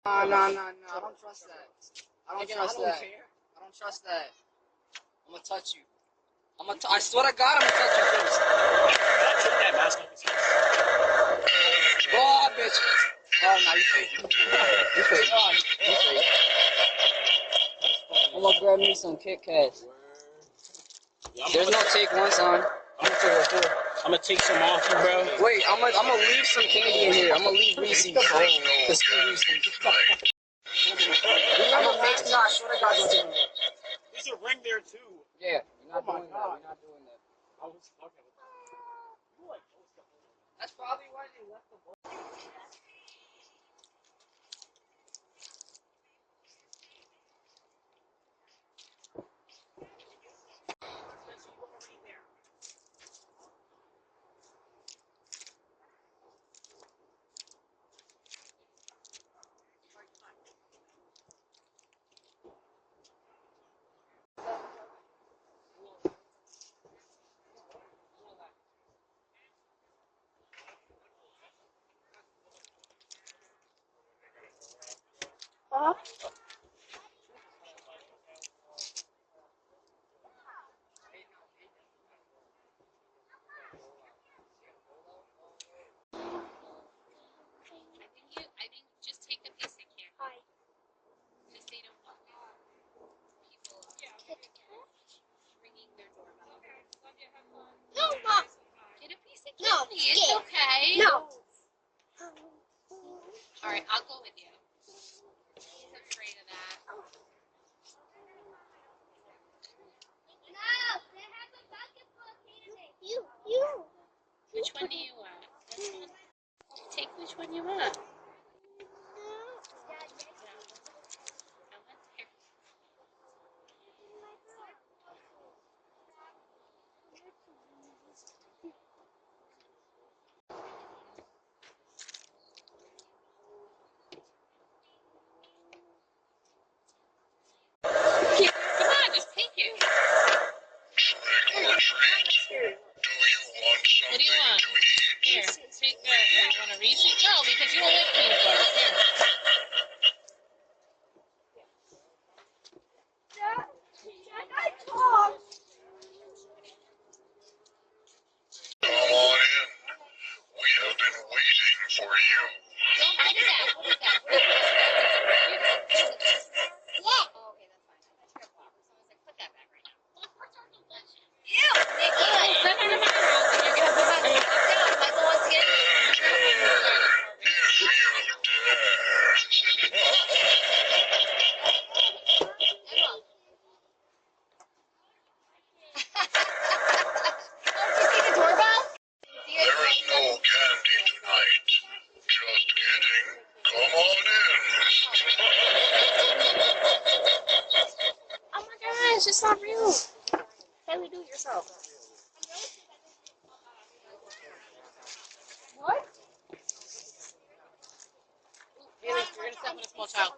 No, no, no, no. I don't trust that. I don't trust that. I don't trust that. I'm gonna touch you. I swear to God, I'm gonna touch you first. Take that mask off his face. Oh, bitch. Oh, no, you fake. You fake. You fake. I'm gonna grab me some Kit Kats. There's no take one, son. I'm gonna take one too. I'm gonna take some off you, bro. Wait, I'm gonna leave some candy in here. I'm gonna leave Reese's. The sweet Reese's. I'm gonna make sure. I swear to God, don't take them. There's a ring there too. Yeah, you're not doing that. You're not doing that. I was fucking with that. That's probably why they left the ball. Huh? I think just take a piece of candy. Hi. Because they don't want people ringing their doorbell. No, Mom. Get a piece of No, candy. It's okay. No. All right, I'll go with you. He's afraid of that. No, they have a bucket full of candy. You. Which one do you want? This one? Take which one you want. Come on, just take it. Trick or treat. Do you want something What do you want? to eat? Here, take that. You want a Reese's? No, because you don't like peanut butter. Here. Come on in. We have been waiting for you. What is that? What is that? What is that? What? Oh, okay, that's fine. I thought you were poppers. I was like, put that back right now. Ew, Nikki. No, no, no, no, no. You're going to put that down. Michael wants to get it. If you dare. Emma. Oh, did you see the doorbell? There is no candy tonight. Just kidding. Come on in. Oh my gosh, it's not real. How do you do it yourself? What? You're gonna step on a small child.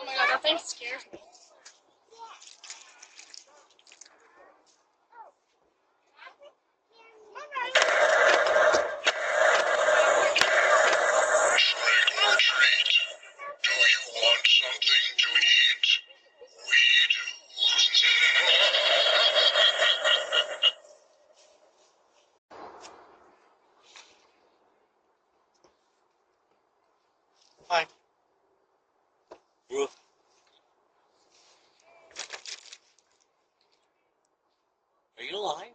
Oh my god, that thing scares me. Trick or treat. Do you want something to eat? We do. Hi. You. Are you alive?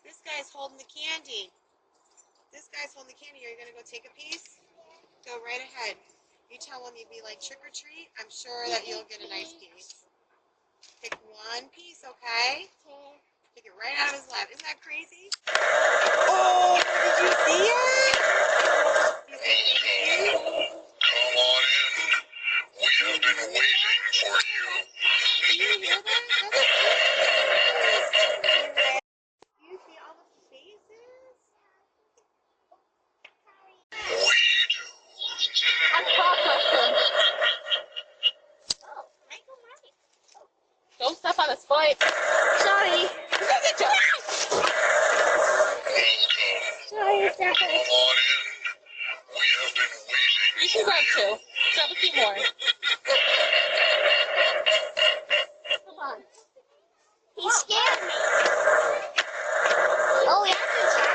This guy's holding the candy. This guy's holding the candy. Are you going to go take a piece? Go right ahead. You tell him you'd be like, trick or treat. I'm sure that you'll get a nice piece. one piece, okay? Take it right out of his lap. Isn't that crazy? Oh, did you see it? Come on in. We have been waiting for you. Do you hear that? That's crazy. You see all the faces? We do. Don't step on his foot. Sorry. Welcome. Come on in. We have been waiting You can for grab you. 2. Grab a few more. Come on. He scared me. Oh, yeah. What is that?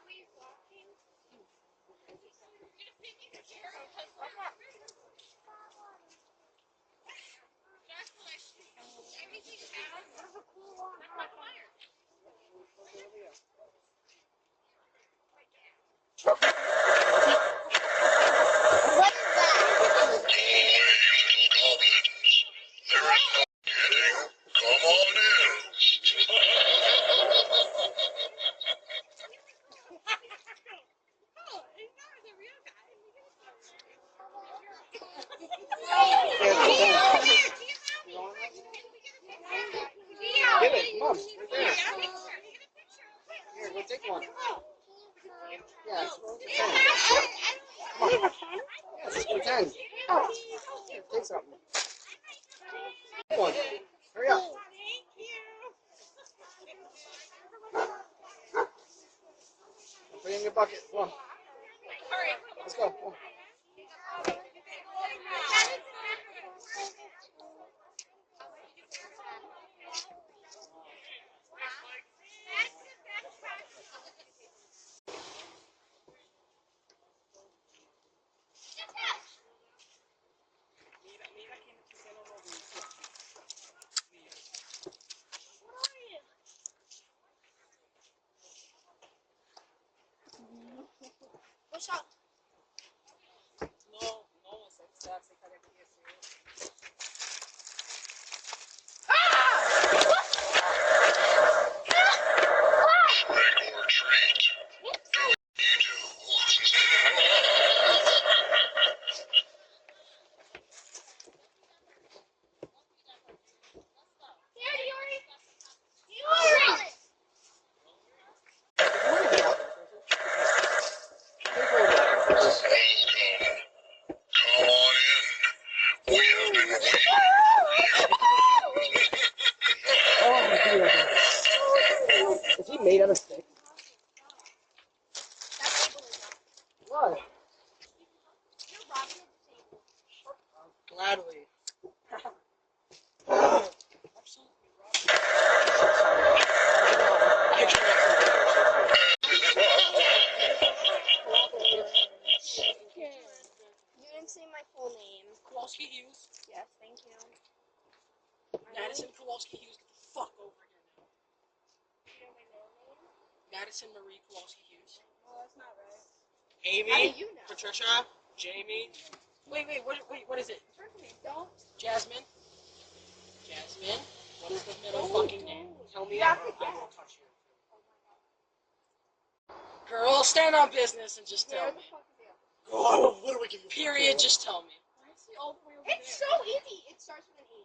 Little goblins. There is no kidding. Come on in. Get it, come on. Right there. Here, go take one. Yeah, it's for 10. Come on. Yeah, it's for 10. Here, take something. Come on. Hurry up. Put it in your bucket. Come on. Let's go. Come on. What's up? Trick or treat. You do. Welcome. Come on in. We have been waiting for you. Oh, is he made out of sticks? What? Gladly. You didn't say my full name. Kowalski Hughes. Yes, thank you. Madison Kowalski Hughes. Get the fuck over here now. Madison Marie Kowalski Hughes. Oh, that's not right. Amy. How do you know? Patricia. Jamie. Wait, what is it? Don't. Jasmine. Jasmine. What is the middle fucking name? Tell me. I won't touch you. Girl, stand on business and just tell me. Oh, what do we give you? Period, just tell me. It's so easy. It starts with an E.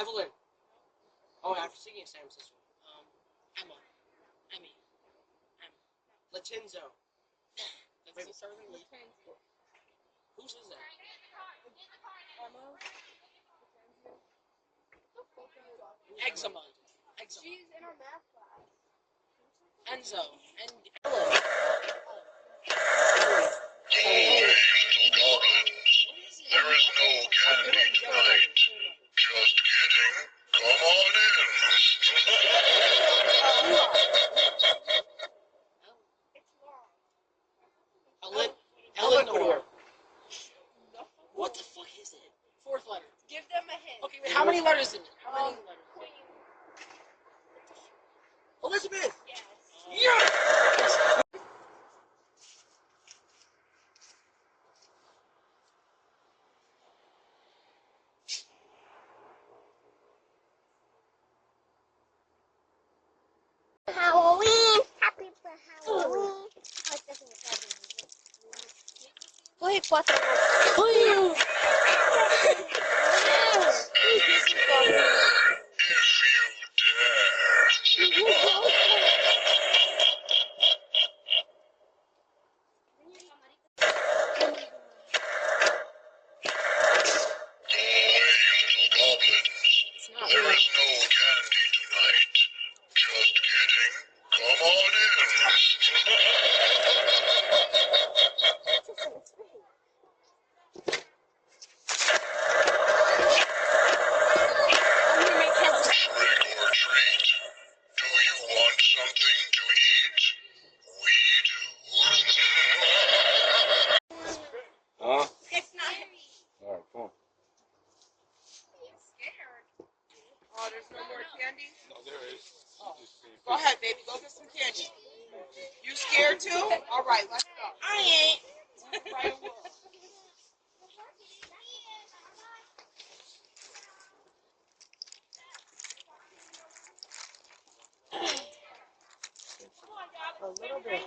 Evelyn. Oh, after singing Sam's this one. Emma. Emmy. Latinzo. That's the starting with. Whose is that? Eczema. She's in our math class. Enzo. And Ella. Little goblins. There is no candy tonight. Just kidding. Come on in. Eleanor. What the fuck is it? 4th letter. Give them a hint. Okay, wait, how many letters is it? How many letters? Elizabeth! Yes. Yeah! Uy, 4. If you dare. Go away, little goblins. There is no candy tonight. Just kidding. Come on in. Trick or treat. Do you want something to eat? We do. Huh? It's not. Alright, come on. Oh, there's no more candy? No, there is. Go ahead, baby. Go get some candy. You scared too? All right, let's go. I ain't. Right away. A little bit.